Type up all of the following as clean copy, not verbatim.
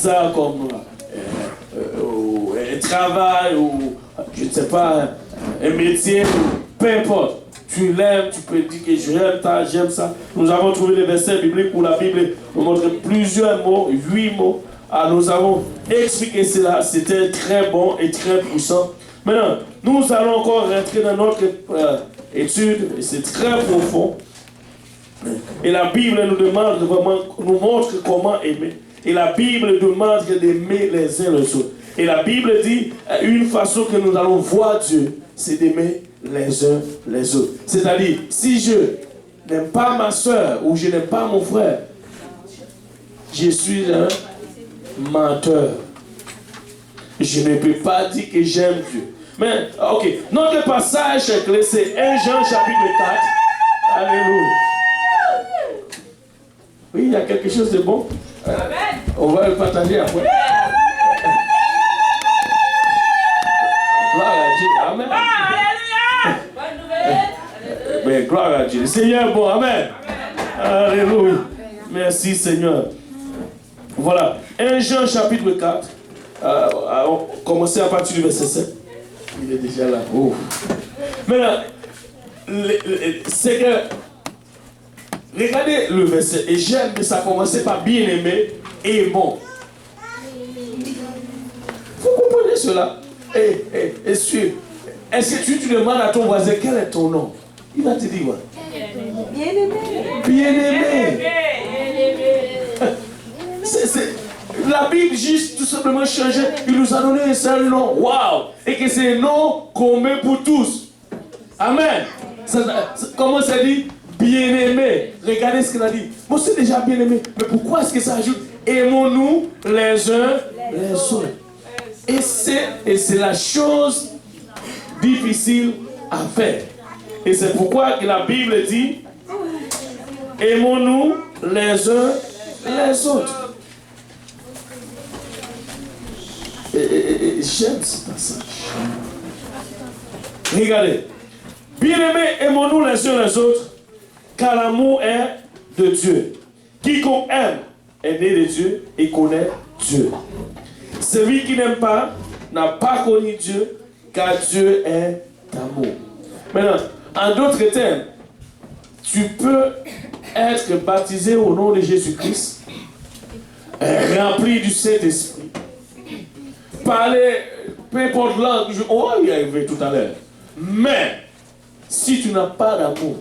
ça comme un travail ou, je ne sais pas, un métier, peu importe. Tu l'aimes, tu peux dire que j'aime ça. Nous avons trouvé des versets bibliques où la Bible nous montre plusieurs mots, 8 mots. Alors nous avons expliqué cela, c'était très bon et très puissant. Maintenant, nous allons encore rentrer dans notre étude, et c'est très profond. Et la Bible nous demande vraiment, nous montre comment aimer. Et la Bible demande d'aimer les uns les autres. Et la Bible dit, une façon que nous allons voir Dieu, c'est d'aimer les uns les autres. C'est-à-dire, si je n'aime pas ma soeur ou je n'aime pas mon frère, je suis un menteur. Je ne peux pas dire que j'aime Dieu. Mais, ok, notre passage clé, c'est 1 Jean chapitre 4. Alléluia. Oui, il y a quelque chose de bon. On va le partager après. Gloire à Dieu. Amen. Mais gloire à Dieu. Seigneur, bon, amen. Alléluia. Merci, Seigneur. Voilà. 1 Jean chapitre 4. Commencez à partir du verset 7. Il est déjà là. Oh. Maintenant, c'est que, regardez le verset. Et j'aime que ça commence par bien aimé et bon. Vous comprenez cela? Et sûr. Est-ce que tu demandes à ton voisin quel est ton nom? Il va te dire quoi? Bien aimé. Bien aimé. La Bible juste tout simplement changé. Il nous a donné un seul nom. Waouh! Et que c'est un nom commun pour tous. Amen. Comment ça dit? Bien aimé. Regardez ce qu'il a dit. Moi, c'est déjà bien aimé. Mais pourquoi est-ce que ça ajoute? Aimons-nous les uns les autres. Et c'est la chose difficile à faire. Et c'est pourquoi que la Bible dit aimons-nous les uns les autres. Et j'aime ce passage. Regardez. Bien-aimés, aimons-nous les uns les autres, car l'amour est de Dieu. Quiconque aime est né de Dieu et connaît Dieu. Celui qui n'aime pas n'a pas connu Dieu, car Dieu est amour. Maintenant, en d'autres termes, tu peux être baptisé au nom de Jésus-Christ, rempli du Saint-Esprit, parler, peu importe langue, on va y arriver tout à l'heure. Mais, si tu n'as pas d'amour,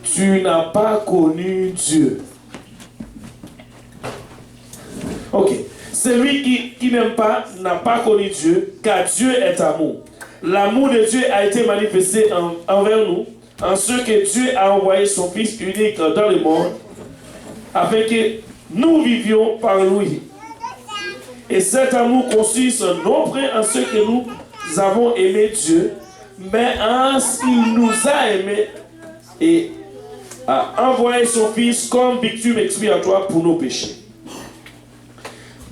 tu n'as pas connu Dieu. Ok. Celui qui n'aime pas n'a pas connu Dieu, car Dieu est amour. L'amour de Dieu a été manifesté envers nous, en ce que Dieu a envoyé son Fils unique dans le monde, afin que nous vivions par lui. Et cet amour consiste non pas en ce que nous avons aimé Dieu, mais en ce qu'il nous a aimés et a envoyé son Fils comme victime expiatoire pour nos péchés.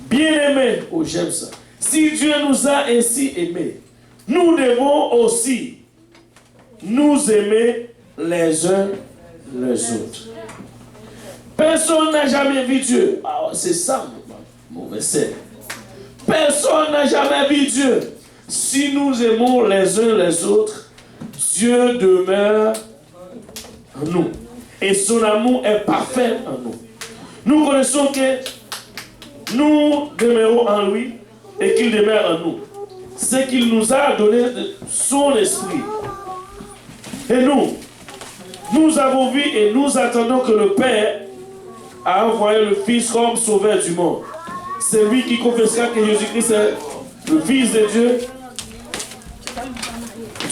Bien-aimés, oh j'aime ça. Si Dieu nous a ainsi aimés, nous devons aussi nous aimer les uns les autres. Personne n'a jamais vu Dieu. Ah, c'est ça mon verset. Personne n'a jamais vu Dieu. Si nous aimons les uns les autres, Dieu demeure en nous. Et son amour est parfait en nous. Nous connaissons que nous demeurons en lui et qu'il demeure en nous. C'est qu'il nous a donné son esprit. Et nous avons vu et nous attendons que le Père a envoyé le Fils comme sauveur du monde. C'est lui qui confessera que Jésus-Christ est le Fils de Dieu.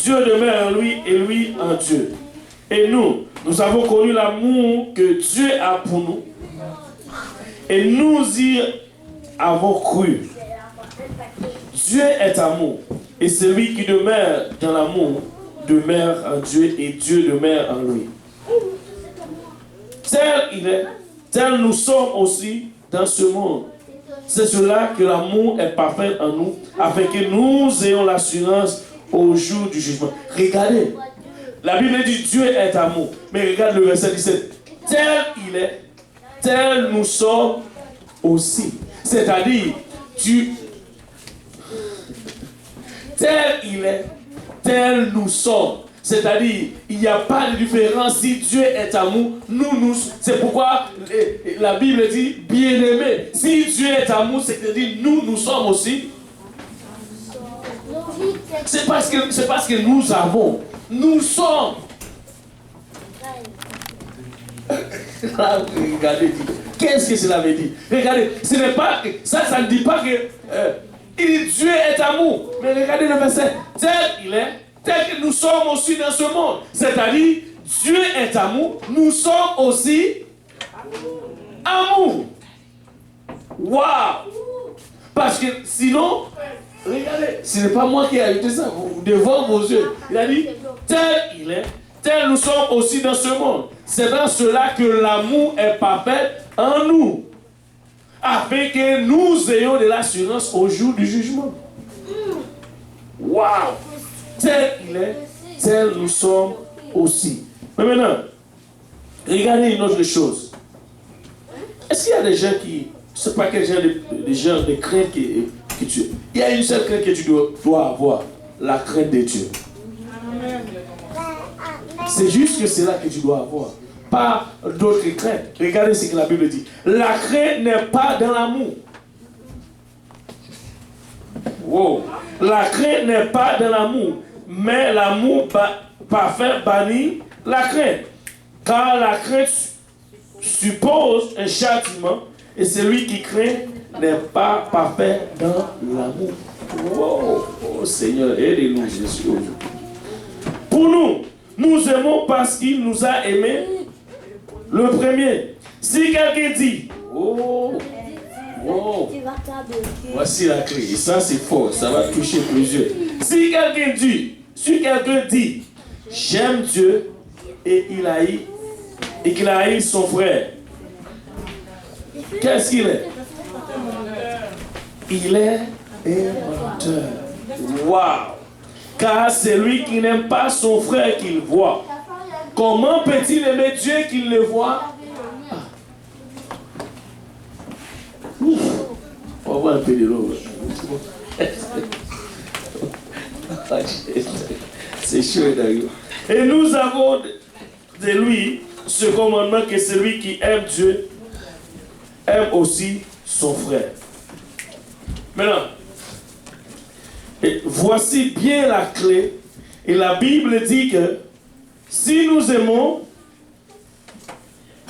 Dieu demeure en lui et lui en Dieu. Et nous avons connu l'amour que Dieu a pour nous. Et nous y avons cru. Dieu est amour. Et celui qui demeure dans l'amour demeure en Dieu et Dieu demeure en lui. Tel il est, tel nous sommes aussi dans ce monde. C'est cela que l'amour est parfait en nous, afin que nous ayons l'assurance au jour du jugement. Regardez, la Bible dit Dieu est amour. Mais regarde le verset 17. Tel il est, tel nous sommes aussi. C'est-à-dire, tel il est, tel nous sommes. C'est-à-dire, il n'y a pas de différence. Si Dieu est amour, c'est pourquoi la Bible dit bien-aimé. Si Dieu est amour, c'est-à-dire nous sommes aussi. C'est parce que nous avons. Nous sommes. Regardez, qu'est-ce que cela veut dire? Regardez, ce n'est pas ça ne dit pas que Dieu est amour. Mais regardez le verset, tel il est, tel que nous sommes aussi dans ce monde. C'est-à-dire, Dieu est amour, nous sommes aussi amour. Waouh! Parce que sinon, regardez, ce n'est pas moi qui ai ajouté ça, devant vos yeux. Il a dit, tel il est, tel nous sommes aussi dans ce monde. C'est dans cela que l'amour est parfait en nous, afin que nous ayons de l'assurance au jour du jugement. Waouh! Tel il est, tel nous sommes aussi. Mais maintenant, regardez une autre chose. Est-ce qu'il y a des gens qui, je ne sais pas quel genre de gens de crainte que tu... Il y a une seule crainte que tu dois avoir, la crainte de Dieu. C'est juste que c'est là que tu dois avoir. Pas d'autres craintes. Regardez ce que la Bible dit. La crainte n'est pas dans l'amour. Wow. La crainte n'est pas dans l'amour. Mais l'amour parfait bannit la crainte. Car la crainte suppose un châtiment. Et celui qui craint n'est pas parfait dans l'amour. Wow. Oh Seigneur, aidez-nous Jésus. Pour nous aimons parce qu'il nous a aimés le premier. Si quelqu'un dit, voici la clé, et ça c'est fort, ça va toucher plusieurs. Si quelqu'un dit, j'aime Dieu et qu'il haït son frère, qu'est-ce qu'il est? Il est un menteur. Waouh! Car c'est lui qui n'aime pas son frère qu'il voit. Comment peut-il aimer Dieu qu'il le voit? On va voir un peu de l'eau. C'est chaud d'ailleurs. Et nous avons de lui ce commandement que celui qui aime Dieu aime aussi son frère. Maintenant, et voici bien la clé. Et la Bible dit que si nous aimons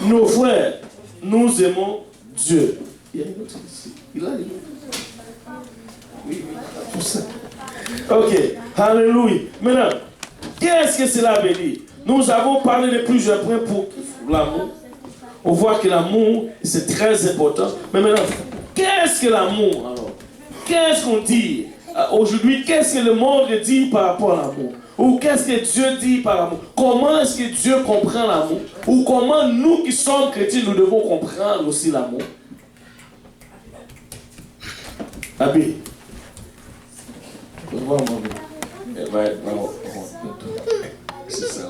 nos frères, nous aimons Dieu. Il y a une autre ici. Il a une autre. Oui, tout ça. Ok, alléluia. Maintenant, qu'est-ce que cela veut dire? Nous avons parlé de plusieurs points pour l'amour. On voit que l'amour, c'est très important. Mais maintenant, qu'est-ce que l'amour alors? Qu'est-ce qu'on dit? Aujourd'hui, qu'est-ce que le monde dit par rapport à l'amour? Ou qu'est-ce que Dieu dit par l'amour? Comment est-ce que Dieu comprend l'amour? Ou comment nous qui sommes chrétiens, nous devons comprendre aussi l'amour? Abi, voir mon elle va être vraiment c'est ça.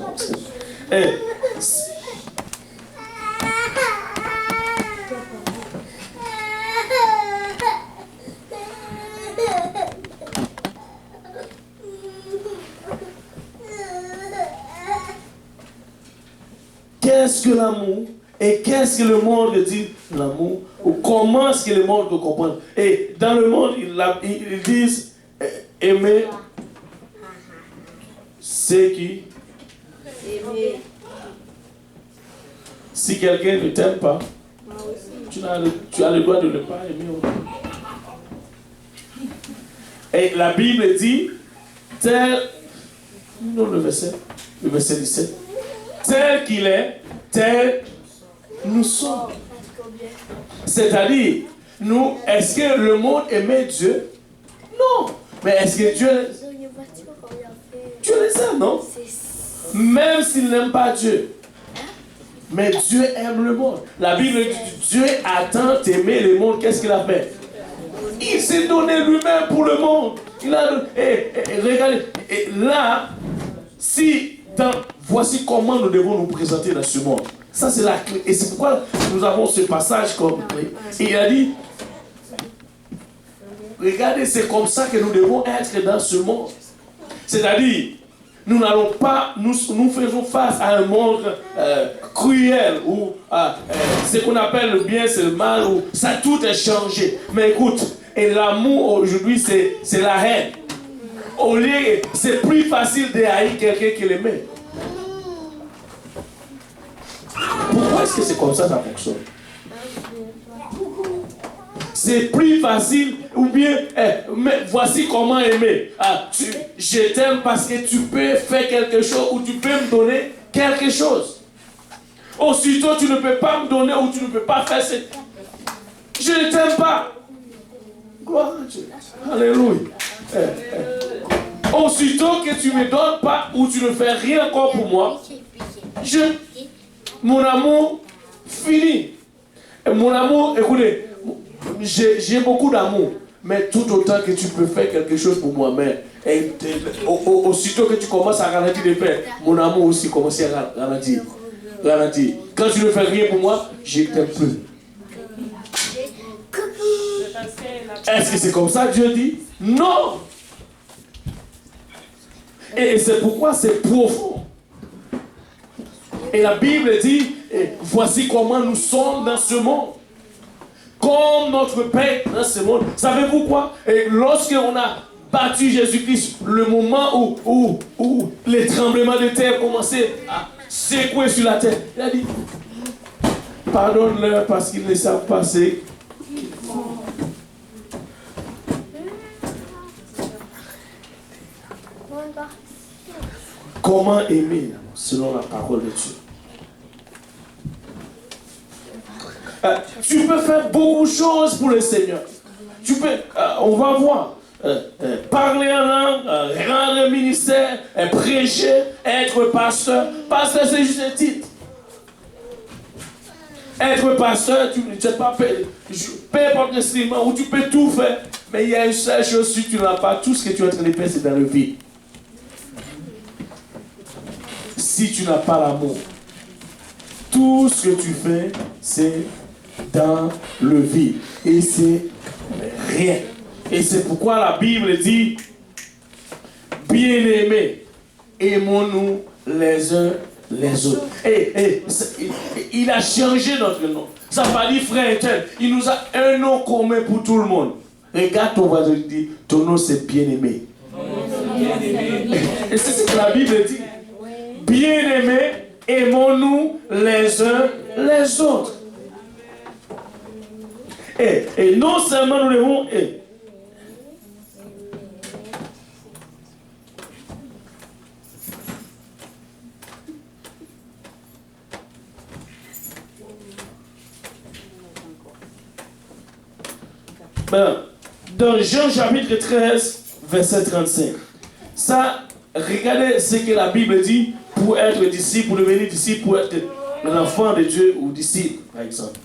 Qu'est-ce que l'amour? Et qu'est-ce que le monde dit l'amour? Ou comment est-ce que le monde peut comprendre? Et dans le monde, ils disent aimer ceux qui... Si quelqu'un ne t'aime pas, tu as le droit de ne pas aimer autrui. Et la Bible dit, le verset 17, tel qu'il est, tel nous sommes. C'est-à-dire, nous, est-ce que le monde aimait Dieu? Non. Mais est-ce que Dieu les aime, non? Même s'il n'aime pas Dieu. Mais Dieu aime le monde. La Bible dit, Dieu a tant aimé le monde, qu'est-ce qu'il a fait? Il s'est donné lui-même pour le monde. Il a, regardez, et là, voici comment nous devons nous présenter dans ce monde. Ça, c'est la clé. Et c'est pourquoi nous avons ce passage comme clé. Et il a dit, regardez, c'est comme ça que nous devons être dans ce monde. C'est-à-dire, nous n'allons pas, nous faisons face à un monde cruel où ce qu'on appelle le bien, c'est le mal, où ça tout est changé. Mais écoute, et l'amour aujourd'hui, c'est la haine. Au lieu, c'est plus facile de haïr quelqu'un que l'aimer. Pourquoi est-ce que c'est comme ça fonctionne? C'est plus facile, ou bien, mais voici comment aimer. Je t'aime parce que tu peux faire quelque chose, ou tu peux me donner quelque chose. Aussitôt, tu ne peux pas me donner, ou tu ne peux pas faire ce... Je ne t'aime pas. Gloire à Dieu. Alléluia. Aussitôt que tu ne me donnes pas, ou tu ne fais rien encore pour moi, mon amour finit. Et mon amour, écoutez, j'ai beaucoup d'amour, mais tout autant que tu peux faire quelque chose pour moi, mais aussitôt que tu commences à ralentir de faire, mon amour aussi commence à ralentir. Quand tu ne fais rien pour moi, je t'aime plus. Est-ce que c'est comme ça Dieu dit? Non. Et c'est pourquoi c'est profond. Et la Bible dit, voici comment nous sommes dans ce monde. Comme notre Père dans ce monde. Savez-vous quoi? Et lorsque on a battu Jésus-Christ, le moment où les tremblements de terre commençaient à secouer sur la terre, il a dit, pardonne-leur parce qu'ils ne savent pas ce qu'ils font. Comment aimer selon la parole de Dieu? Tu peux faire beaucoup de choses pour le Seigneur. Tu peux, on va voir, parler en langue, rendre un ministère, prêcher, être pasteur. Pasteur, c'est juste un titre. Être pasteur, tu ne sais pas, peu importe l'instrument, où tu peux tout faire. Mais il y a une seule chose, si tu n'as pas, tout ce que tu es en train de faire, c'est dans le vide. Si tu n'as pas l'amour, tout ce que tu fais, c'est dans le vide. Et c'est rien. Et c'est pourquoi la Bible dit, bien-aimés, aimons-nous les uns les autres. Et il a changé notre nom. Ça ne pas dire frère et tel. Il nous a un nom commun pour tout le monde. Regarde ton voisin et dis, ton nom c'est bien-aimé. Et c'est ce que la Bible dit. Bien-aimés, aimons-nous les uns les autres. Et non seulement nous devons... Dans Jean chapitre 13, verset 35, ça, regardez ce que la Bible dit pour être disciple, pour devenir disciple, pour être l'enfant de Dieu ou disciple, par exemple.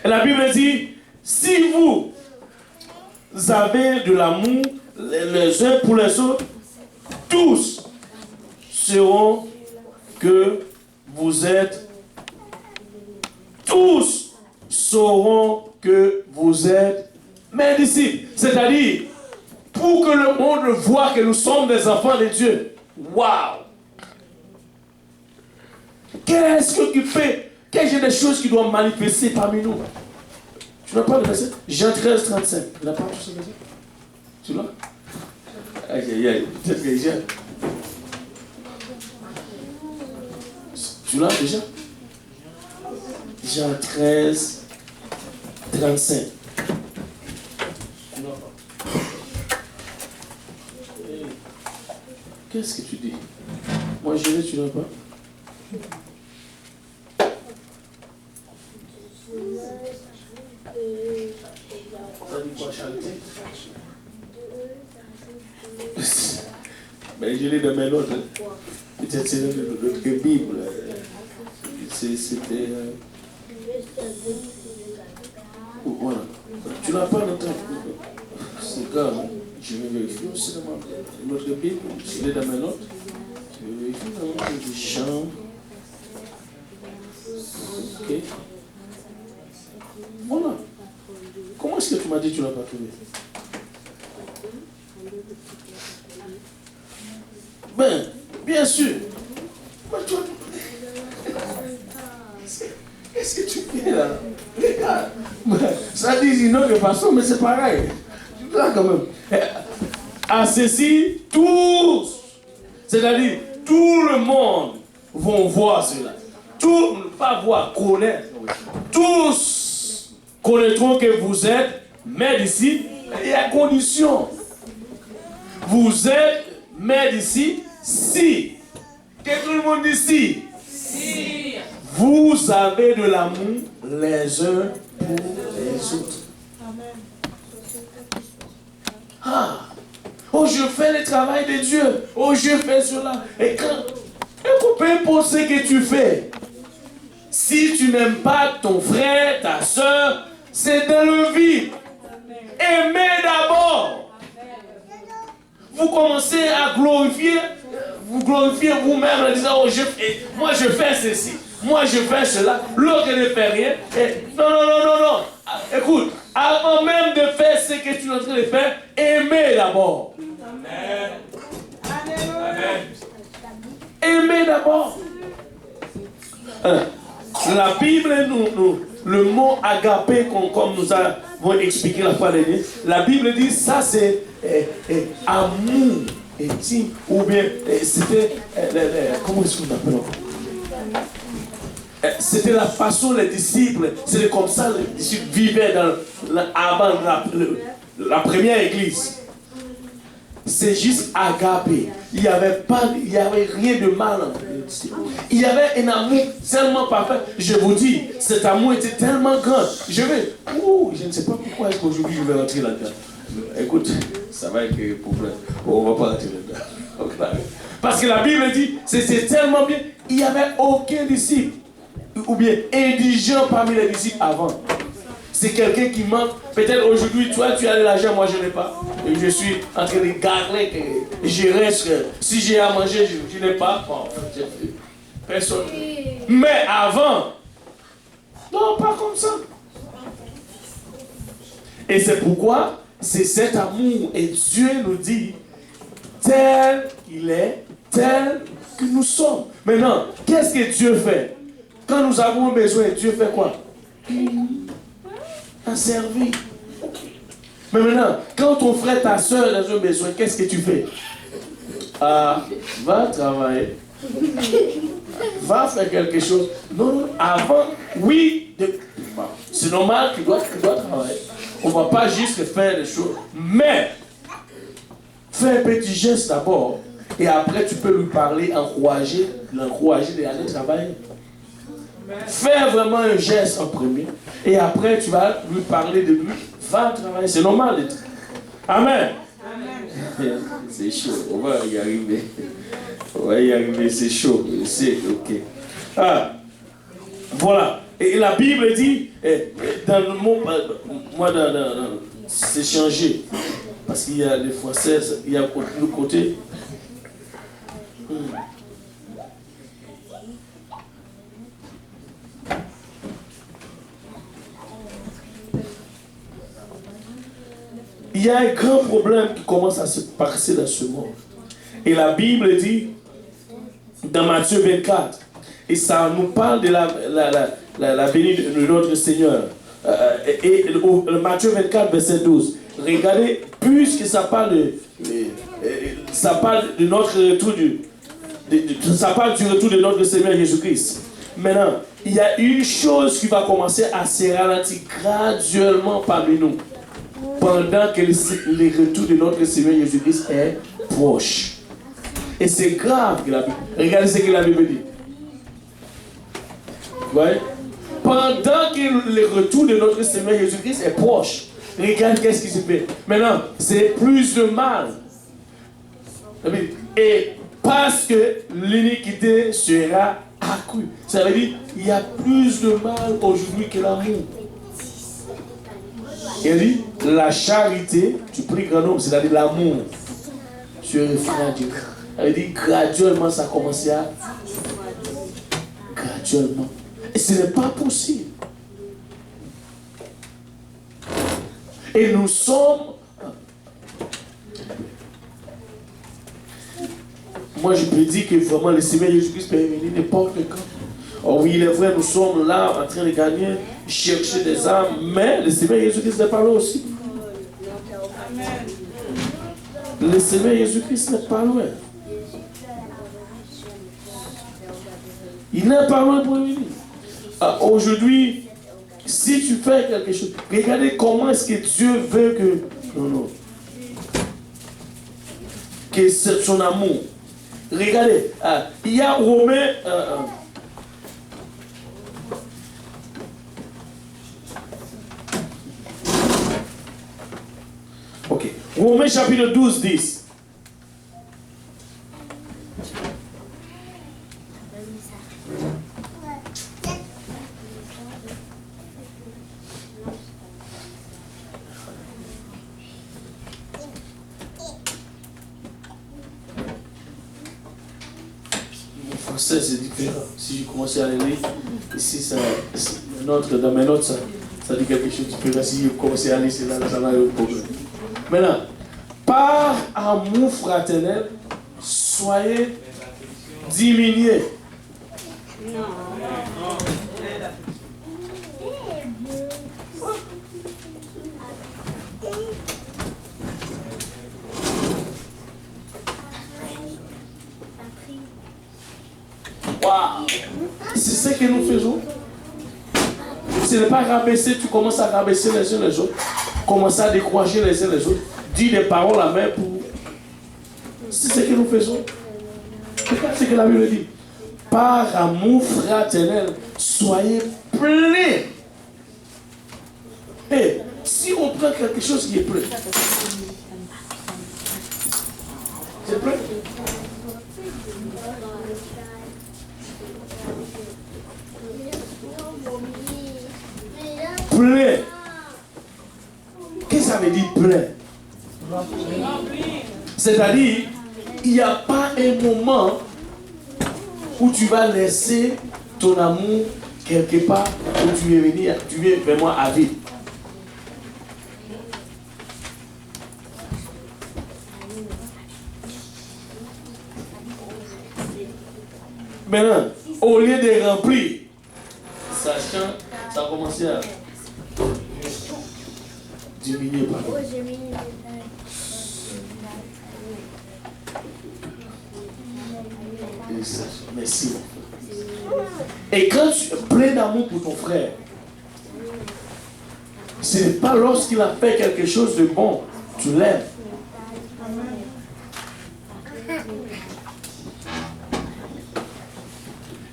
Et la Bible dit, si vous avez de l'amour les uns pour les autres, tous sauront que vous êtes, tous sauront que vous êtes mes disciples. C'est-à-dire, pour que le monde voit que nous sommes des enfants de Dieu. Waouh! Qu'est-ce que tu fais? Quelles sont les choses qui doivent manifester parmi nous? Tu n'as pas le verset? Jean 13, 35. Tu n'as pas ce verset? Tu l'as? Aïe, aïe, aïe. Peut-être que j'ai. Tu l'as déjà? Jean 13, 35. Qu'est-ce que tu dis? Moi je l'ai, tu n'as pas? Ça dit quoi, chanter? Mais je l'ai dans mes notes. Peut-être c'est notre Bible. C'était... Voilà. Tu n'as pas notre... C'est grave. Je vais vérifier aussi dans notre Bible. Je l'ai dans mes notes. Je vais vérifier dans Jean. Ok. Voilà. Comment est-ce que tu m'as dit que tu ne l'as pas trouvé? Ben, bien sûr. Mais toi, qu'est-ce que tu fais là? Regarde. Ça dit une autre façon, mais c'est pareil. Là, quand même. À ceci, tous, c'est-à-dire tout le monde vont voir cela. Tout, pas voir, connaître. Tous connaîtront que vous êtes mes disciples. Il y a condition. Vous êtes mes disciples si. Que tout le monde dit si. Si. Vous avez de l'amour les uns pour les autres. Ah. Oh, je fais le travail de Dieu. Oh, je fais cela. Et quand, peu importe ce que tu fais, si tu n'aimes pas ton frère, ta soeur, c'est dans le vide. Aimez d'abord. Vous commencez à glorifier, vous glorifiez vous-même en disant, oh, moi je fais ceci, moi je fais cela, l'autre ne fait rien. Et, non. Écoute, avant même de faire ce que tu es en train de faire, aimez d'abord. Amen. Amen. Aimez d'abord. La Bible, le mot agapé, comme nous avons expliqué la fois dernière, la Bible dit ça c'est amour intime, ou bien c'était, comment est-ce qu'on appelle encore? C'était la façon les disciples, c'était comme ça les disciples vivaient avant la première église. C'est juste agapé. Il n'y avait rien de mal. Il y avait un amour tellement parfait. Je vous dis, cet amour était tellement grand. Je ne sais pas pourquoi est-ce qu'aujourd'hui je vais rentrer là-dedans. Écoute, ça va être un problème. On ne va pas rentrer là-dedans. Parce que la Bible dit, c'était tellement bien. Il n'y avait aucun disciple, ou bien indigent parmi les disciples avant. C'est quelqu'un qui manque. Peut-être aujourd'hui, toi, tu as de l'argent, moi je n'ai pas. Et je suis en train de garder que je reste. Si j'ai à manger, je n'ai pas. Bon, personne. Mais avant, non, pas comme ça. Et c'est pourquoi c'est cet amour. Et Dieu nous dit, tel qu'il est, tel que nous sommes. Maintenant, qu'est-ce que Dieu fait? Quand nous avons besoin, Dieu fait quoi? A servi. Mais maintenant, quand ton frère, ta soeur a un besoin, qu'est-ce que tu fais? Va travailler. Va faire quelque chose. Non, avant, oui, c'est normal qu'il doit travailler. On ne va pas juste faire des choses. Mais, fais un petit geste d'abord. Et après, tu peux lui parler, l'encourager d'aller travailler. Fais vraiment un geste en premier. Et après, tu vas lui parler de lui. Va travailler. C'est normal. Amen. Amen. C'est chaud. On va y arriver. C'est chaud. C'est ok. Voilà. Et la Bible dit, dans le mot, moi, c'est changé. Parce qu'il y a des fois 16, il y a le côté. Il y a un grand problème qui commence à se passer dans ce monde. Et la Bible dit, dans Matthieu 24, et ça nous parle de la venue de notre Seigneur. Et le Matthieu 24, verset 12. Regardez, puisque ça parle de notre retour ça parle du retour de notre Seigneur Jésus-Christ. Maintenant, il y a une chose qui va commencer à se ralentir graduellement parmi nous. Pendant que le retour de notre Seigneur Jésus-Christ est proche. Et c'est grave que la Bible. Regardez ce que la Bible dit. Ouais. Pendant que le retour de notre Seigneur Jésus-Christ est proche. Regarde qu'est-ce qui se fait. Maintenant, c'est plus de mal. Et parce que l'iniquité sera accrue. Ça veut dire qu'il y a plus de mal aujourd'hui que l'amour. Il dit, la charité du plus grand nombre, c'est-à-dire l'amour, sur le frère Dieu. Il dit, graduellement, ça a commencé à... Graduellement. Et ce n'est pas possible. Et nous sommes... Moi, je peux dire que vraiment, le Seigneur Jésus-Christ peut venir n'importe quand. Oh oui, il est vrai, nous sommes là en train de gagner, chercher des âmes, mais le Seigneur Jésus-Christ n'est pas là aussi. Le Seigneur Jésus-Christ n'est pas loin. Il n'est pas loin pour venir. Aujourd'hui, si tu fais quelque chose, regardez comment est-ce que Dieu veut que... Non. Que c'est son amour. Regardez, il y a Romains... ok. Romains chapitre 12, 10. C'est différent. Si je commençais à lire, ici, dans mes notes, ça dit quelque chose de différent. Si je commençais à lire, c'est là, ça va être un problème. Maintenant, par amour fraternel, soyez diminués. Wow. C'est ce que nous faisons. Ce n'est pas rabaisser, tu commences à rabaisser les uns les autres, commencer à décourager les uns les autres, dire des paroles à main pour. C'est ce que nous faisons. Regarde ce que la Bible dit. Par amour fraternel, soyez pleins. Et si on prend quelque chose qui est plein, c'est plein. Plein. Qu'est-ce que ça veut dire plein? C'est-à-dire, il n'y a pas un moment où tu vas laisser ton amour quelque part où tu viens vraiment à vivre. Maintenant, au lieu de remplir, sachant, ça a commencé à diminuer. Merci. Et quand tu es plein d'amour pour ton frère, ce n'est pas lorsqu'il a fait quelque chose de bon, tu l'aimes.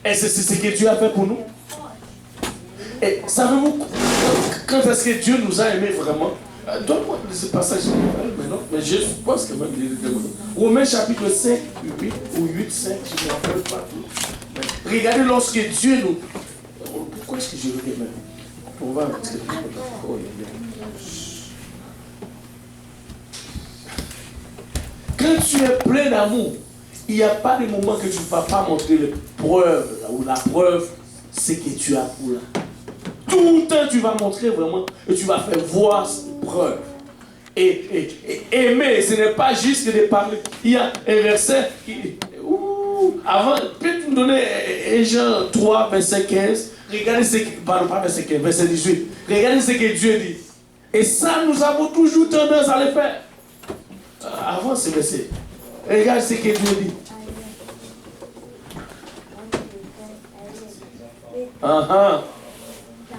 Et c'est ce que Dieu a fait pour nous. Et savez-vous quand est-ce que Dieu nous a aimés vraiment? Donne-moi ce passage maintenant, mais je pense que même il est demandé. Romains chapitre 5, 8 ou 8, 5, je ne me rappelle pas tout. Regardez lorsque Dieu nous... Pourquoi est-ce que je regarde même? On va rentrer. Quand tu es plein d'amour, il n'y a pas de moment que tu ne vas pas montrer les preuves, ou la preuve, c'est que tu as pour là. Tout le temps, tu vas montrer vraiment, et tu vas faire voir cette preuve. Et aimer, ce n'est pas juste de parler. Il y a un verset qui... avant, peux-tu me donner Jean 3, verset 15? Regardez ce que... Pardon, pas verset 15, verset 18. Regardez ce que Dieu dit. Et ça, nous avons toujours tendance à le faire. Avant ce verset. Regarde ce que Dieu dit.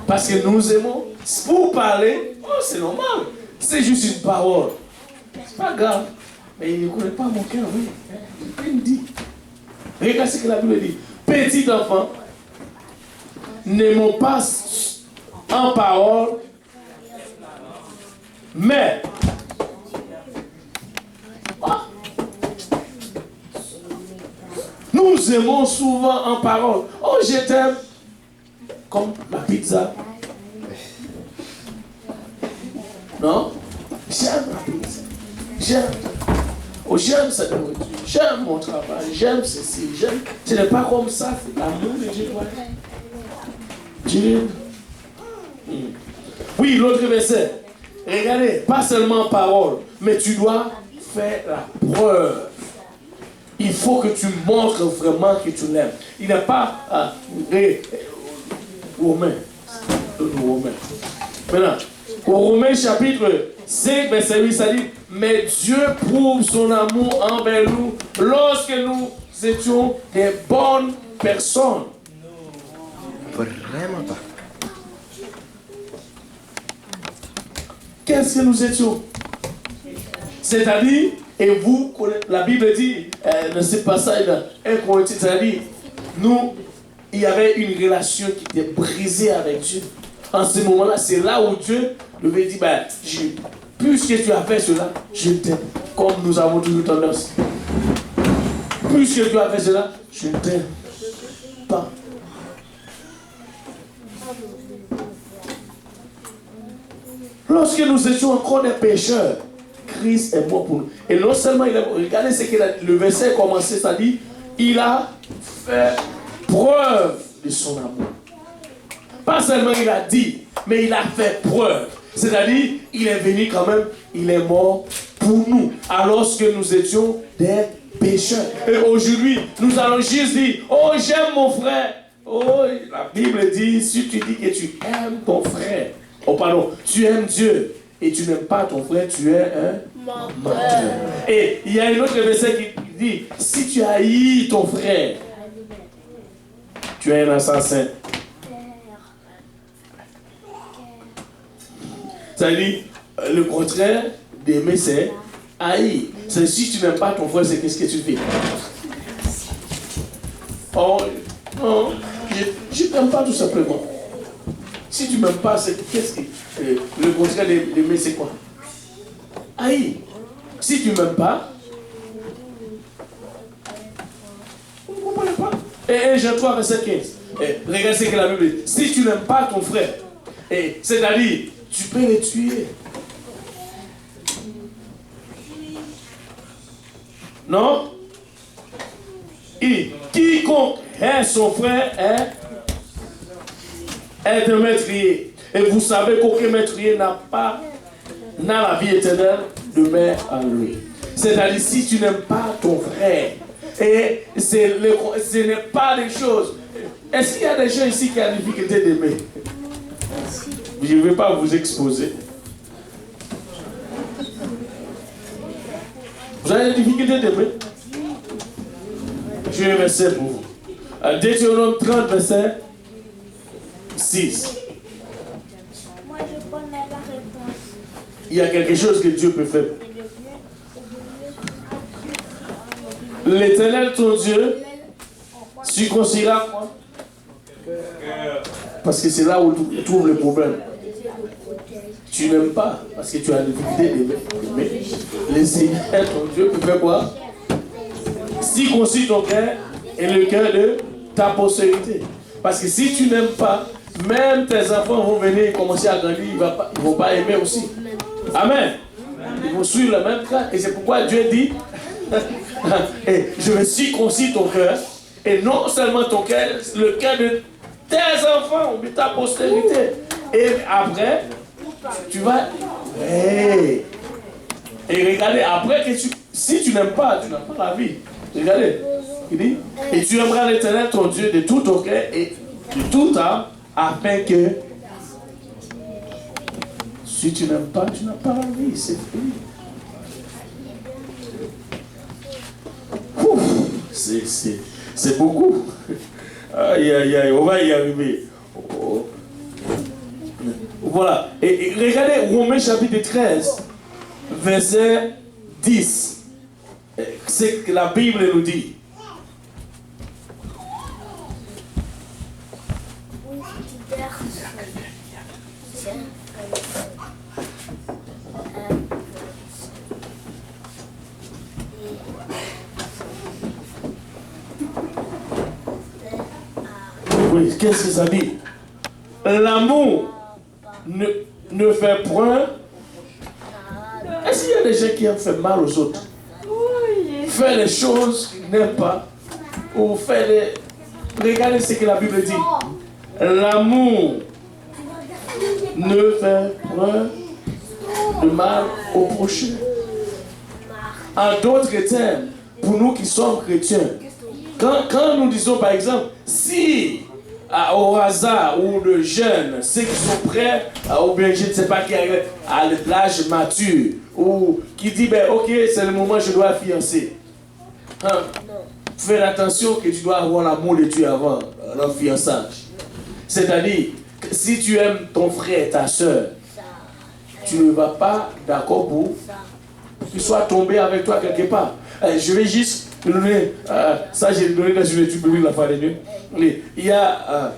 Parce que nous aimons. Pour parler, oh, c'est normal. C'est juste une parole. C'est pas grave. Mais il ne connaît pas mon cœur, oui. Il me dit. Regarde ce que la Bible dit. Petit enfant, n'aimons pas en parole, mais nous aimons souvent en parole. Oh, je t'aime. Comme la pizza. Non? J'aime la pizza. J'aime. Oh, j'aime cette nourriture. J'aime mon travail. J'aime ceci. J'aime. Ce n'est pas comme ça. C'est l'amour de Dieu. Jérémie. Oui, l'autre verset. Regardez, pas seulement parole, mais tu dois faire la preuve. Il faut que tu montres vraiment que tu l'aimes. Il n'est pas Romains. Maintenant, au Romains chapitre 5, verset 8, ça dit, mais Dieu prouve son amour envers nous lorsque nous étions des bonnes personnes. Vraiment pas. Qu'est-ce que nous étions? C'est-à-dire, et vous, la Bible dit, ne sais pas ça, c'est-à-dire, nous, il y avait une relation qui était brisée avec Dieu. En ce moment-là, c'est là où Dieu devait dire, ben, puisque tu as fait cela, je t'aime. Comme nous avons toujours tendance. Puisque tu as fait cela, je ne t'aime pas. Lorsque nous étions encore des pécheurs, Christ est mort pour nous. Et non seulement il a... Regardez ce que le verset a commencé, c'est-à-dire, il a fait preuve de son amour. Pas seulement il a dit, mais il a fait preuve. C'est-à-dire, il est venu quand même, il est mort pour nous, alors que nous étions des pécheurs. Et aujourd'hui, nous allons juste dire, oh, j'aime mon frère. Oh, la Bible dit, si tu dis que tu aimes ton frère, oh pardon, tu aimes Dieu et tu n'aimes pas ton frère, tu es un menteur. Et il y a un autre verset qui dit, si tu haïs ton frère, tu es un assassin. Ça veut dire, le contraire d'aimer, c'est haïr. C'est si tu n'aimes pas ton frère, c'est qu'est-ce que tu fais? Oh, non, je ne t'aime pas tout simplement. Si tu ne m'aimes pas, c'est qu'est-ce que... le contraire d'aimer, c'est quoi? Haïr. Si tu ne m'aimes pas, vous ne comprenez pas. Et 1 Jean 3, verset 15. Regardez ce que la Bible dit. Si tu n'aimes pas ton frère, c'est-à-dire, tu peux les tuer. Non? Et quiconque est son frère est un meurtrier. Et vous savez qu'aucun meurtrier n'a la vie éternelle de mère en lui. C'est-à-dire, si tu n'aimes pas ton frère, et ce n'est pas des choses. Est-ce qu'il y a des gens ici qui ont la difficulté d'aimer? Je ne vais pas vous exposer. Vous avez des difficultés d'aimer? J'ai un verset pour vous. Deutéronome 30, verset 6. Moi, je connais la réponse. Il y a quelque chose que Dieu peut faire. L'Éternel, ton Dieu, circoncira quoi? Parce que c'est là où tu trouves le problème. Tu n'aimes pas, parce que tu as la difficulté d'aimer. Le Seigneur, ton Dieu, peut faire quoi? Circoncire ton cœur et le cœur de ta postérité. Parce que si tu n'aimes pas, même tes enfants vont venir et commencer à grandir, ils ne vont pas aimer aussi. Amen. Ils vont suivre le même train. Et c'est pourquoi Dieu dit, je vais circoncire ton cœur, et non seulement ton cœur, le cœur de tes enfants, de ta postérité. Et après, tu vas... Et regardez, après, si tu n'aimes pas, tu n'as pas la vie. Regardez, il dit, et tu aimeras l'Éternel, ton Dieu, de tout ton cœur et de toute âme, afin que si tu n'aimes pas, tu n'as pas la vie, c'est fini. C'est beaucoup. Aïe, aïe, aïe, on va y arriver. Oh. Voilà. Et regardez Romains chapitre 13, verset 10. C'est que la Bible nous dit. Oui, qu'est-ce que ça dit? L'amour ne fait point. Est-ce qu'il y a des gens qui aiment faire mal aux autres? Faire les choses qu'ils n'aiment pas. Ou faire les... Regardez ce que la Bible dit. L'amour ne fait point de mal au prochain. En d'autres termes, pour nous qui sommes chrétiens, quand nous disons par exemple, si au hasard ou de jeunes, ceux qui sont prêts, ou bien je ne sais pas qui arrive à l'âge mature, ou qui dit, ben ok, c'est le moment, je dois fiancer. Hein? Fais attention que tu dois avoir l'amour de Dieu avant le fiançage. C'est-à-dire, si tu aimes ton frère, ta soeur, tu ne vas pas d'accord pour qu'il soit tombé avec toi quelque part. Je vais juste te donner, ça j'ai donné dans une étude biblique la fois dernière. Il y a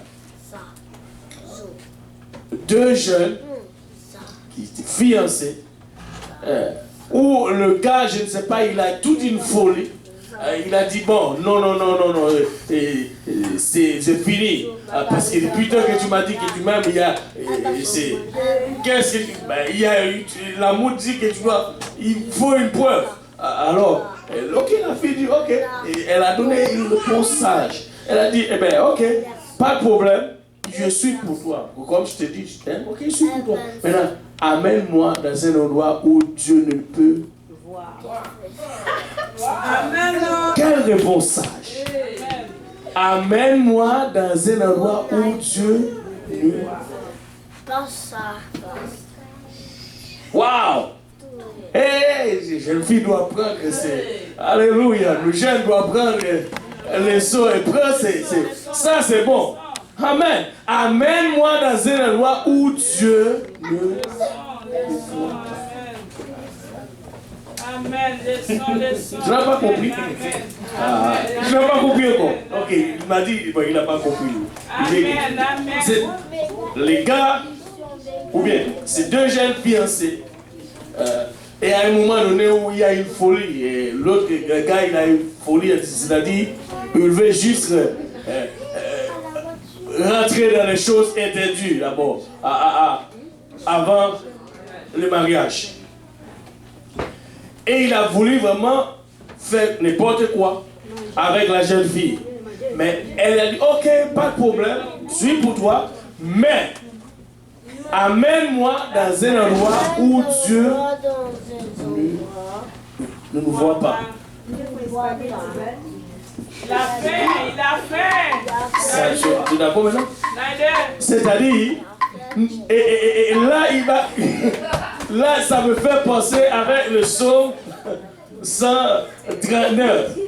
deux jeunes qui étaient fiancés, où le gars, je ne sais pas, il a toute une folie. Il a dit, bon, non, c'est fini. Parce que depuis que tu m'as dit que tu m'aimes, il y a... Qu'est-ce que... il y a l'amour dit que tu dois... Il faut une preuve. Alors, ok, la fille dit, ok. Et elle a donné une réponse sage. Elle a dit, eh bien, ok, pas de problème. Je suis pour toi. Comme je te dis, je t'aime, ok, je suis pour toi. Maintenant, amène-moi dans un endroit où Dieu ne peut voir. Amen. Quelle réponse sage. Amène-moi dans un endroit où Dieu ne voit. Waouh! Hey, jeune fille doit apprendre que c'est... Alléluia, le jeune doit apprendre les sauts et prendre, ça c'est bon. Amen. Amène-moi dans un endroit où Dieu ne voit. Amen. Tu n'as pas compris? Tu n'as pas compris encore? Ok, il m'a dit qu'il n'a pas compris. Amen. Les gars, ou bien, c'est deux jeunes fiancés. Et à un moment donné où il y a une folie, et l'autre gars il a une folie, c'est-à-dire il veut juste rentrer dans les choses interdites d'abord, avant le mariage. Et il a voulu vraiment faire n'importe quoi avec la jeune fille. Mais elle a dit, ok, pas de problème, je suis pour toi, mais amène-moi dans un endroit où Dieu ne nous voit pas. Il a fait. Tu es d'accord maintenant? C'est-à-dire, et là, il va... Là, ça me fait penser avec le psaume 139.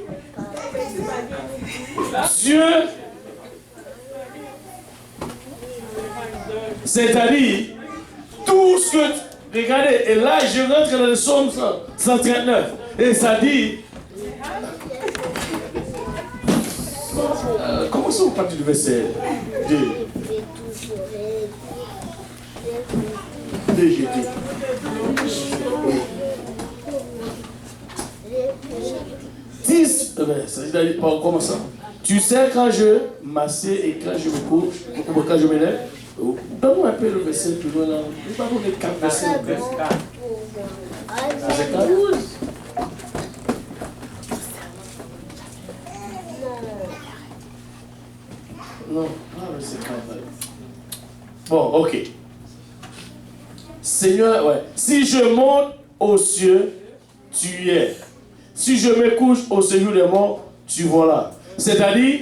Dieu, c'est-à-dire, tout ce que... Regardez, et là, je rentre dans le psaume 139. Et ça dit... comment ça, vous partez du verset 2? 2, j'ai dit. Comment ça? Tu sais quand je m'assieds et quand je me couche, ou quand je me lève, donne-moi un peu le verset plus loin là. Je ne vais pas vous les 4 versets. C'est 4? Non, c'est 4. Bon, ok. Seigneur, ouais. Si je monte aux cieux, tu y es. Si je me couche au séjour des morts, tu vois là. C'est-à-dire,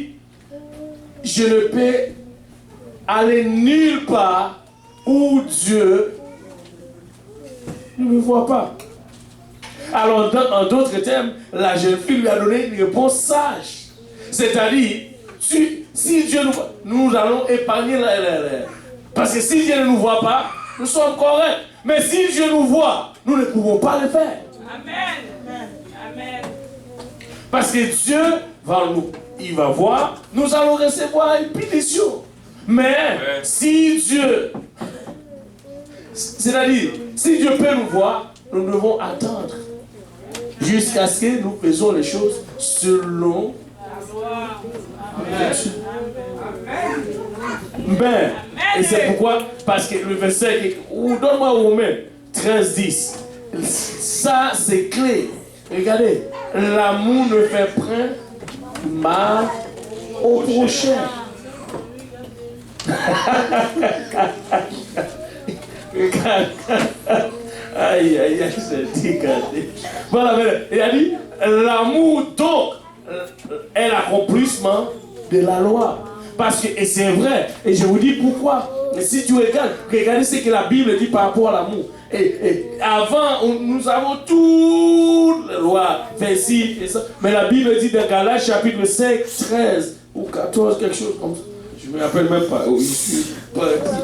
je ne peux aller nulle part où Dieu ne me voit pas. Alors, en d'autres termes, la jeune fille lui a donné une réponse sage. C'est-à-dire, si Dieu nous voit, nous allons épargner parce que si Dieu ne nous voit pas, nous sommes corrects. Mais si Dieu nous voit, nous ne pouvons pas le faire. Amen. Amen. Parce que Dieu il va voir, nous allons recevoir une punition. Mais si Dieu, c'est-à-dire, si Dieu peut nous voir, nous devons attendre jusqu'à ce que nous faisons les choses selon Dieu. Mais, et c'est pourquoi, parce que le verset, donne-moi Romains 13, 10. Ça, c'est clé. Regardez, l'amour ne fait point mal au prochain. Aïe, aïe, aïe, c'est dégagé. Voilà, il a dit, l'amour donc est l'accomplissement de la loi. Parce que, et c'est vrai, et je vous dis pourquoi. Et si tu regardes, regardez ce que la Bible dit par rapport à l'amour. Et avant, nous avons toute la loi, verset et ça. Mais la Bible dit dans Galates chapitre 5, 13 ou 14, quelque chose comme ça. Je ne me rappelle même pas.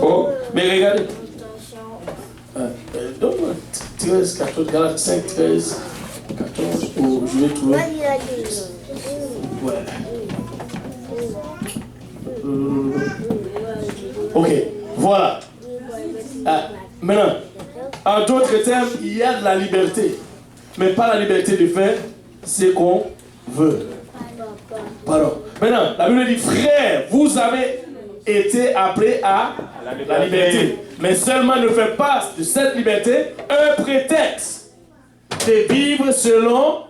Oh, mais regardez. Donc, 13, 14, Galates 5, 13, 14, oh, je vais trouver. Ouais. Ok, voilà. Maintenant, en d'autres termes, il y a de la liberté. Mais pas la liberté de faire ce qu'on veut. Pardon. Maintenant, la Bible dit, frère, vous avez été appelés à la liberté. Mais seulement ne faites pas de cette liberté un prétexte de vivre selon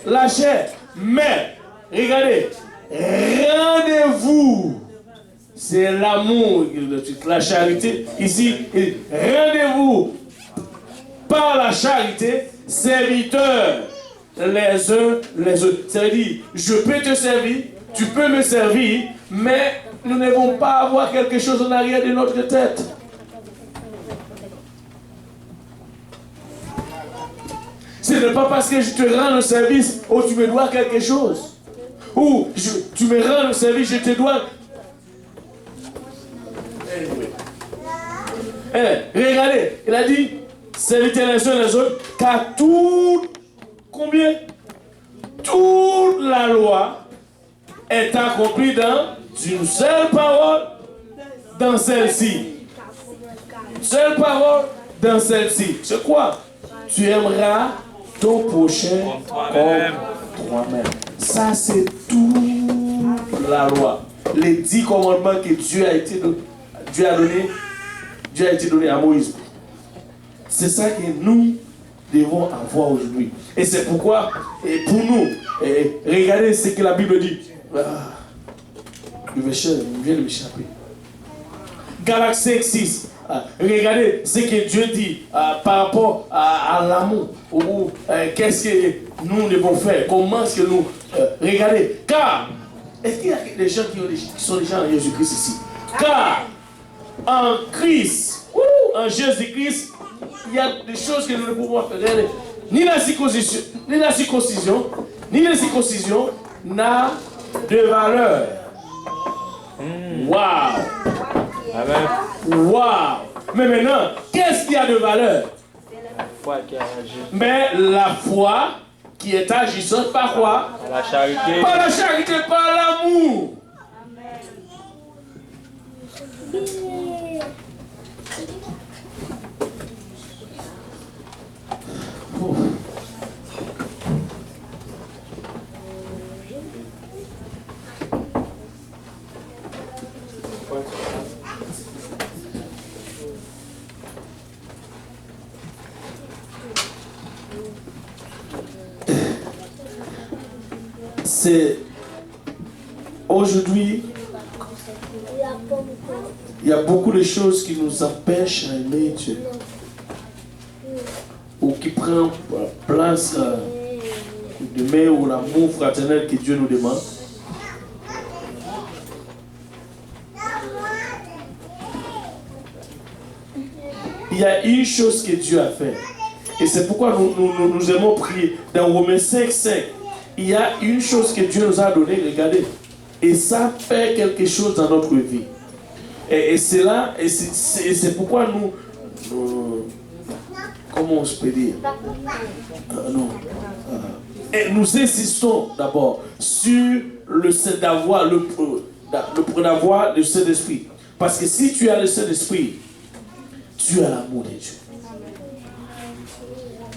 la chair. Mais, regardez, rendez-vous. C'est l'amour, la charité. Ici, rendez-vous par la charité, serviteurs les uns les autres. C'est-à-dire, je peux te servir, tu peux me servir, mais nous ne devons pas avoir quelque chose en arrière de notre tête. Ce n'est pas parce que je te rends le service ou tu me dois quelque chose. Ou tu me rends le service, je te dois. Regardez, il a dit, servitez les uns les autres, car combien? Toute la loi est accomplie dans une seule parole, dans celle-ci. Une seule parole, dans celle-ci. C'est quoi? Tu aimeras ton prochain comme toi-même. Ça, c'est toute la loi. Les 10 commandements que Dieu a été donné à Moïse. C'est ça que nous devons avoir aujourd'hui. Et c'est pourquoi, et pour nous, regardez ce que la Bible dit. Le verset vient de m'échapper. Galates 5, 6. Regardez ce que Dieu dit par rapport à l'amour. Qu'est-ce que nous devons faire? Comment est-ce que nous... regardez. Car, est-ce qu'il y a des gens qui sont déjà en Jésus-Christ ici? Car, en Christ, en Jésus-Christ, il y a des choses que nous ne pouvons pas faire. Ni la circoncision n'a de valeur. Waouh! Waouh! Mais maintenant, qu'est-ce qui a de valeur? La foi qui agit. Mais la foi qui est agissante par quoi? Par la charité. Par la charité, par l'amour. C'est aujourd'hui, il y a beaucoup de choses qui nous empêchent d'aimer Dieu ou qui prennent place de ou l'amour fraternel que Dieu nous demande. Il y a une chose que Dieu a fait et c'est pourquoi nous aimons prier dans Romains 5, 5. Il y a une chose que Dieu nous a donnée, regardez, et ça fait quelque chose dans notre vie. Et c'est là, et c'est pourquoi nous comment je peux dire, et nous insistons d'abord sur le fait d'avoir le Saint-Esprit. Parce que si tu as le Saint-Esprit, tu as l'amour de Dieu.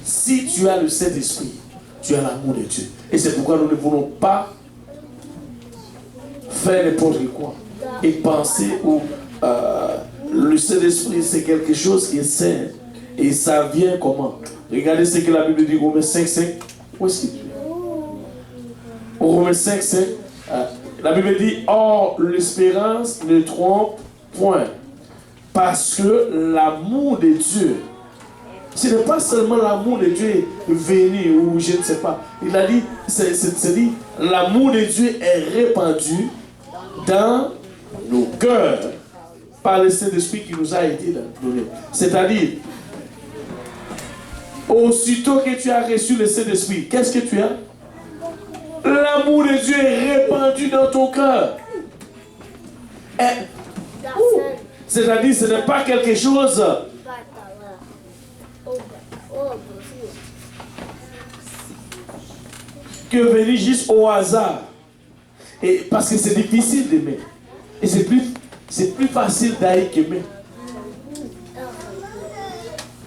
Si tu as le Saint-Esprit, tu as l'amour de Dieu. Et c'est pourquoi nous ne voulons pas faire n'importe quoi et penser le Saint-Esprit c'est quelque chose qui est saint. Et ça vient comment? Regardez ce que la Bible dit, Romains 5, 5. Où est-ce que tu es? Romains 5, 5. La Bible dit, or l'espérance ne trompe Point. Parce que l'amour de Dieu, ce n'est pas seulement l'amour de Dieu venu ou je ne sais pas. Il a dit, c'est dit, l'amour de Dieu est répandu dans nos cœurs par le Saint-Esprit qui nous a été donné. C'est-à-dire, aussitôt que tu as reçu le Saint-Esprit, qu'est-ce que tu as? L'amour de Dieu est répandu dans ton cœur. C'est-à-dire, ce n'est pas quelque chose que venir juste au hasard. Et parce que c'est difficile d'aimer. Et c'est plus facile d'aller qu'aimer.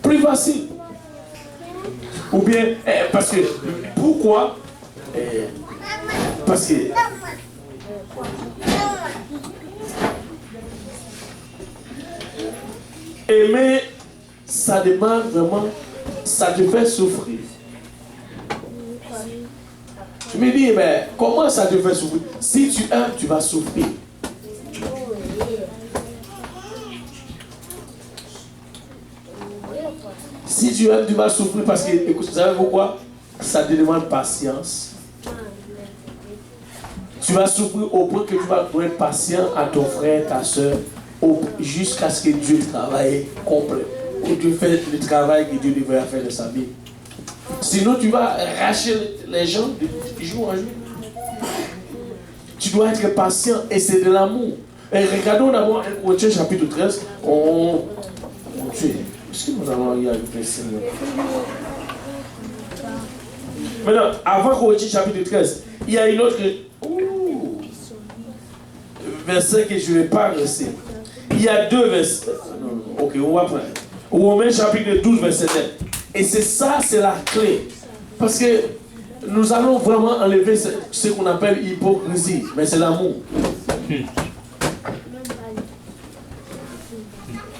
Plus facile. Ou bien, parce que, pourquoi? Parce que aimer, ça demande vraiment, ça te fait souffrir. Tu me dis, mais comment ça te fait souffrir? Si tu aimes, tu vas souffrir. Si tu aimes, tu vas souffrir parce que, écoute, vous savez pourquoi? Ça te demande patience. Tu vas souffrir au point que tu vas être patient à ton frère, ta soeur, jusqu'à ce que Dieu travaille complet. Que Dieu fait le travail que Dieu devrait faire de sa vie. Sinon, tu vas arracher les gens de jour en jour. Tu dois être patient et c'est de l'amour. Et regardons d'abord 1 Corinthiens chapitre 13. Est-ce que nous allons y ajouter ça? Maintenant, avant Corinthiens chapitre 13, il y a une autre verset que je ne vais pas rester. Il y a deux versets. Ok, on va prendre. Romains chapitre 12, verset 9. Et c'est ça, c'est la clé. Parce que nous allons vraiment enlever ce qu'on appelle hypocrisie. Mais c'est l'amour.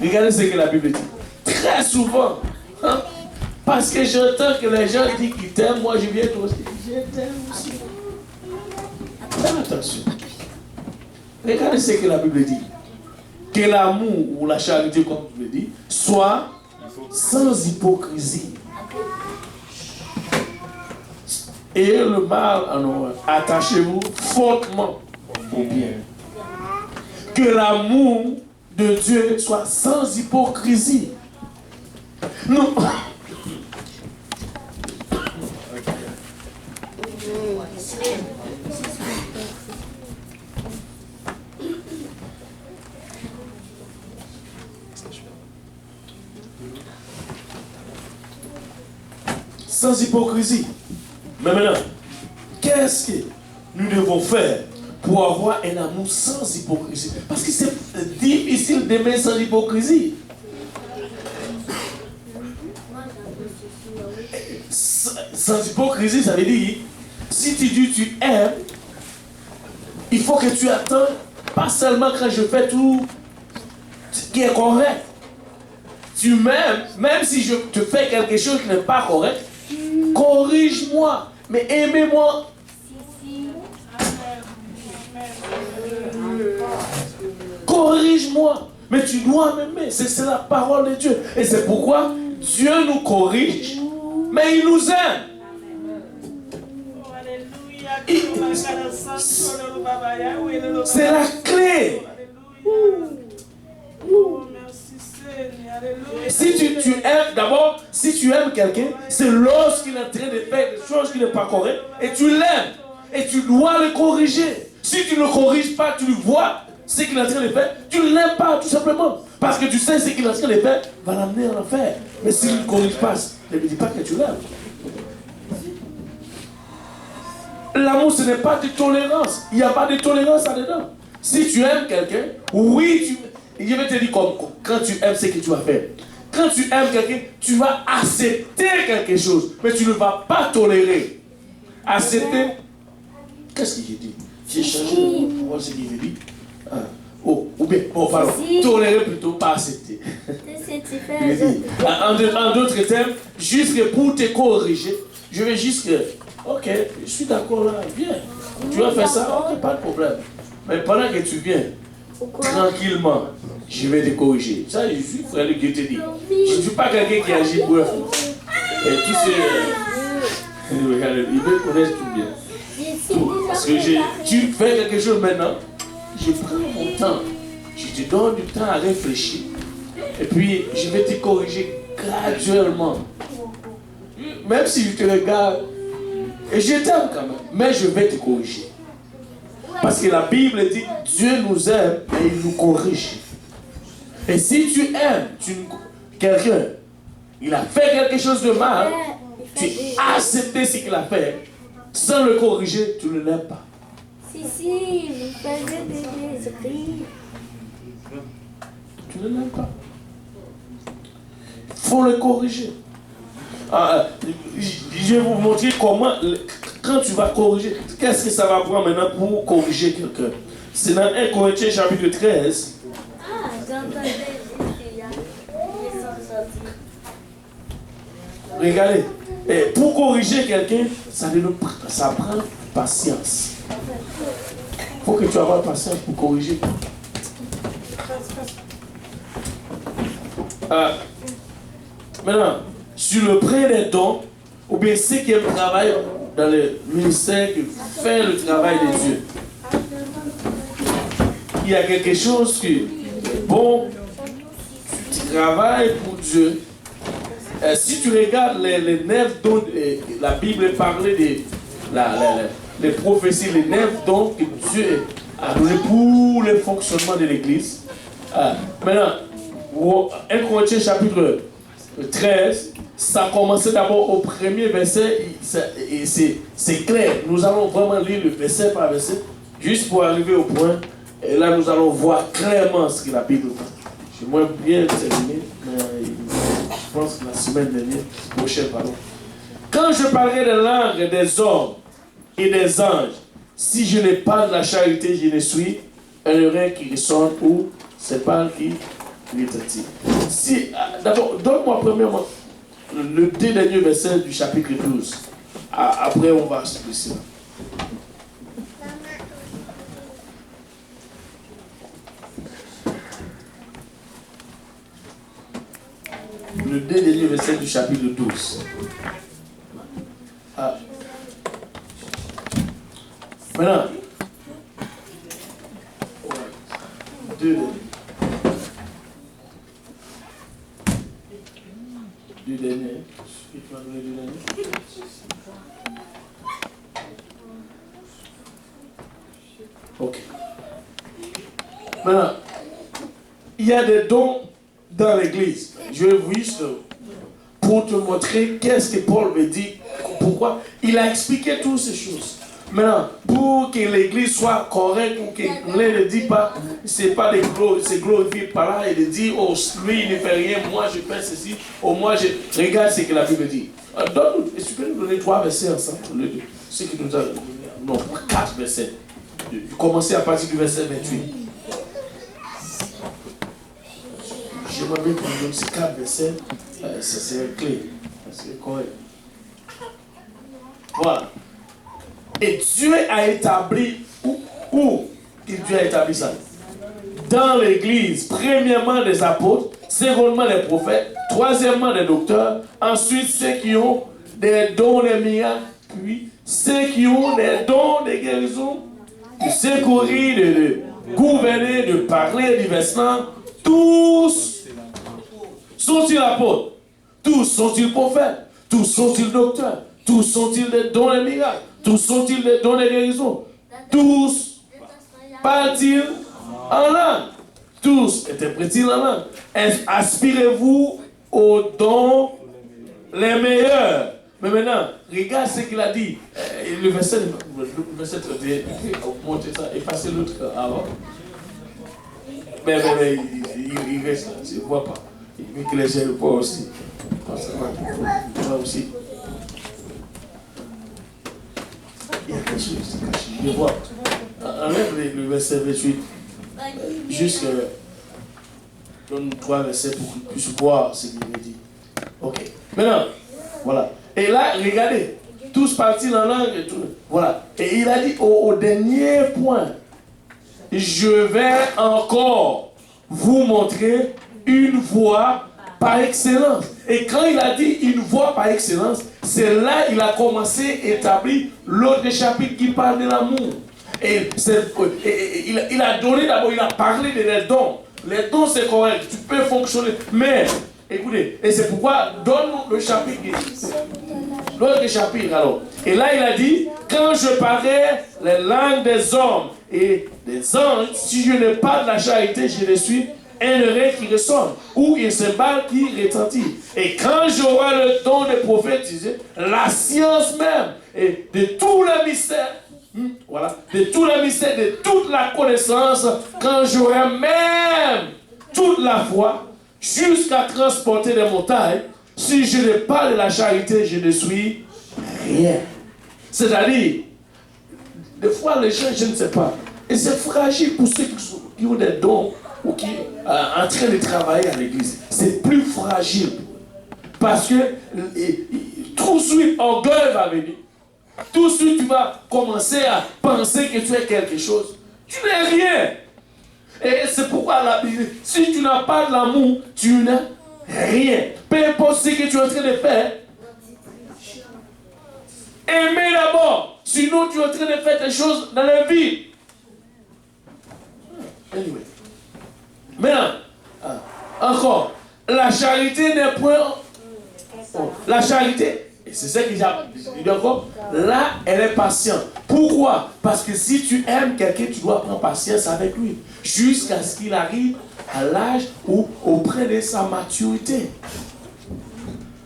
Regardez ce que la Bible dit. Très souvent, hein, parce que j'entends que les gens disent qu'ils t'aiment, moi je viens toi aussi. Je t'aime aussi. Fais attention. Regardez ce que la Bible dit. Que l'amour ou la charité, comme je le dis, soit sans hypocrisie. Et le mal en horreur. Attachez-vous fortement au bien. Que l'amour de Dieu soit sans hypocrisie. Non. Sans hypocrisie. Mais maintenant, qu'est-ce que nous devons faire pour avoir un amour sans hypocrisie? Parce que c'est difficile d'aimer sans hypocrisie. Sans hypocrisie, ça veut dire, si tu dis tu aimes, il faut que tu attends, pas seulement quand je fais tout qui est correct. Tu m'aimes, même si je te fais quelque chose qui n'est pas correct, corrige-moi, mais aimez-moi. Corrige-moi, mais tu dois m'aimer. C'est la parole de Dieu. Et c'est pourquoi Dieu nous corrige, mais il nous aime. C'est la clé. Si tu aimes, d'abord, si tu aimes quelqu'un, c'est lorsqu'il est en train de faire des choses qui ne sont pas correctes et tu l'aimes et tu dois le corriger. Si tu ne le corriges pas, tu le vois ce qu'il est en train de faire, tu ne l'aimes pas tout simplement. Parce que tu sais ce qu'il est en train de faire va l'amener en enfer. Mais s'il ne corrige pas, ne me dis pas que tu l'aimes. L'amour, ce n'est pas de tolérance. Il n'y a pas de tolérance là-dedans. Si tu aimes quelqu'un, oui, je vais te dire comme quand tu aimes ce que tu vas faire. Quand tu aimes quelqu'un, tu vas accepter quelque chose, mais tu ne vas pas tolérer. Accepter. Qu'est-ce que j'ai dit? J'ai changé de mot. Ce qu'il dit. Ou bien, pardon. Tolérer plutôt, pas accepter. En d'autres termes, juste pour te corriger, je vais juste que, ok, je suis d'accord là, viens. Tu vas faire ça, ok, pas de problème. Mais pendant que tu viens, tranquillement, je vais te corriger. Ça, je suis frère de Dieu te dit. Je ne suis pas quelqu'un qui agit pour eux. Et tous ces... Ils me connaissent tout bien. Tout. Parce que tu fais quelque chose maintenant, je prends mon temps. Je te donne du temps à réfléchir. Et puis, je vais te corriger graduellement. Même si je te regarde, et je t'aime quand même, mais je vais te corriger. Parce que la Bible dit, Dieu nous aime et il nous corrige. Et si tu aimes quelqu'un, il a fait quelque chose de mal, tu as accepté ce qu'il a fait, sans le corriger, tu ne l'aimes pas. Si, vous faisiez des esprits. Tu ne l'aimes pas. Il faut le corriger. Je vais vous montrer comment, quand tu vas corriger, qu'est-ce que ça va prendre maintenant pour corriger quelqu'un. C'est dans 1 Corinthiens chapitre 13. Ah, j'entendais ici, ils sont sortis. Regardez, et pour corriger quelqu'un, ça prend patience. Il faut que tu aies patience pour corriger. Maintenant, sur le prêt des dons, ou bien ceux qui travaillent dans le ministère, qui fait le travail de Dieu, il y a quelque chose qui, bon, tu travailles pour Dieu. Si tu regardes les 9 dons, la Bible parlait des prophéties, les 9 dons que Dieu a donnés pour le fonctionnement de l'Église. Maintenant, 1 Corinthiens chapitre 13, ça commençait d'abord au premier verset, et c'est clair. Nous allons vraiment lire le verset par verset, juste pour arriver au point. Et là, nous allons voir clairement ce que la Bible dit. J'aimerais bien terminer, mais je pense que la semaine dernière, prochaine, pardon. Quand je parlerai des langues des hommes et des anges, si je n'ai pas de la charité, je ne suis un oreille qui ressonne ou c'est pas qui l'état-il. Si, d'abord, donne-moi premièrement le dernier verset du chapitre 12. Après, on va se laisser. Le dernier verset du chapitre 12. Maintenant, deux derniers. Ok. Maintenant, il y a des dons dans l'église. Je vais vous juste pour te montrer qu'est-ce que Paul me dit, pourquoi. Il a expliqué toutes ces choses. Maintenant, pour que l'église soit correcte, pour que l'un ne dit pas, c'est pas des c'est glorifié par là, et de dire, oh, lui il ne fait rien, moi je fais ceci, oh, moi je. Regarde ce que la Bible dit. Est-ce que tu peux nous donner 3 versets ensemble? Ce qui nous a. Non, 4 versets. Commencer à partir du verset 28. J'aimerais bien qu'on donne ces 4 versets, c'est clé, c'est correct. Voilà. Et Dieu a établi, où Dieu a établi ça? Dans l'église, premièrement des apôtres, secondement des prophètes, troisièmement des docteurs, ensuite ceux qui ont des dons de miracles, puis ceux qui ont des dons de guérison, de secourir, de gouverner, de parler diversement, tous sont-ils apôtres, tous sont-ils prophètes, tous sont-ils docteurs, tous sont-ils des dons de miracles, tous sont-ils des dons de guérison, tous parlent-ils en langue, tous interprètent-ils en langue. Aspirez-vous aux dons les meilleurs. Mais maintenant, regarde ce qu'il a dit. Le verset 31, montez ça, effacez l'autre avant. Mais il reste là, je ne vois pas. Il veut que les gens le voient aussi. Moi aussi. Il y a quelque chose qui est caché. Je vois. Enlève le verset 28. Juste donne 3 versets pour qu'ils puissent voir ce qu'il veut dire. Ok. Maintenant, voilà. Et là, regardez. Tous partis en langue et tout. Voilà. Et il a dit au dernier point. je vais encore vous montrer une voie par excellence. Et quand il a dit une voie par excellence, c'est là il a commencé à établir l'autre chapitre qui parle de l'amour. Et il a donné d'abord, il a parlé des dons. Les dons c'est correct, tu peux fonctionner. Mais, écoutez, et c'est pourquoi donne-nous le chapitre. L'autre chapitre alors. Et là il a dit, quand je parlerai les langues des hommes et des anges, si je n'ai pas de la charité, je ne suis un oreille qui ressonne, ou une cymbale qui retentit. Et quand j'aurai le don de prophétiser, la science même, et de tous les mystères, voilà, de tous les mystères, de toute la connaissance, quand j'aurai même toute la foi, jusqu'à transporter les montagnes, si je n'ai pas de la charité, je ne suis rien. C'est-à-dire, des fois les gens, je ne sais pas, et c'est fragile pour ceux qui ont des dons, ou qui est en train de travailler à l'église. C'est plus fragile. Parce que tout de suite, orgueil va venir. Tout de suite, tu vas commencer à penser que tu es quelque chose. Tu n'es rien. Et c'est pourquoi la Bible dit, si tu n'as pas de l'amour, tu n'as rien. Peu importe ce que tu es en train de faire. Aimez d'abord. Sinon, tu es en train de faire des choses dans la vie. Anyway. Maintenant, encore, la charité n'est point... La charité, et c'est ça que j'ai dit encore, là, elle est patiente. Pourquoi? Parce que si tu aimes quelqu'un, tu dois prendre patience avec lui, jusqu'à ce qu'il arrive à l'âge ou auprès de sa maturité.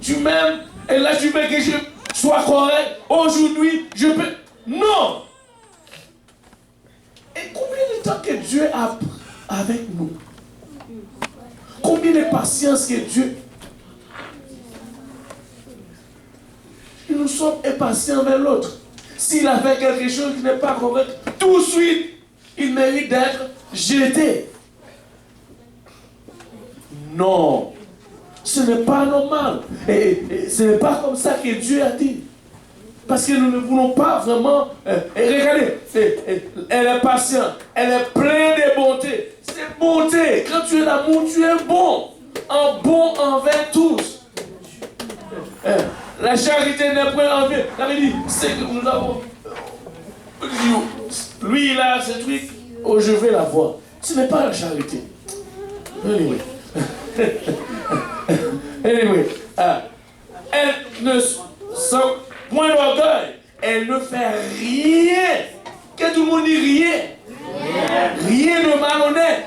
Tu m'aimes, et là tu veux que je sois correct, aujourd'hui, je peux... Non! Et combien de temps que Dieu a avec nous? Combien de patience que Dieu... Nous sommes impatients vers l'autre. S'il a fait quelque chose qui n'est pas correct, tout de suite, il mérite d'être jeté. Non. Ce n'est pas normal. Et ce n'est pas comme ça que Dieu a dit. Parce que nous ne voulons pas vraiment... regardez, elle est patiente. Elle est pleine de bonté. C'est bonté. Quand tu es l'amour, tu es bon. Un bon envers tous. La charité n'est point envers. J'avais dit, c'est que nous avons... Lui, il a ce truc. Oh, je vais la voir. Ce n'est pas la charité. Anyway. Anyway. Elle ne sent point d'orgueil. Elle ne fait rien. Que tout le monde dit rien. Rien de malhonnête.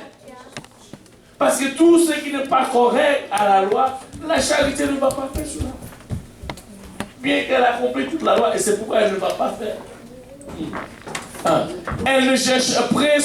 Parce que tout ce qui n'est pas correct à la loi, la charité ne va pas faire cela. Bien qu'elle accomplit toute la loi, et c'est pourquoi elle ne va pas faire. Elle ne cherche après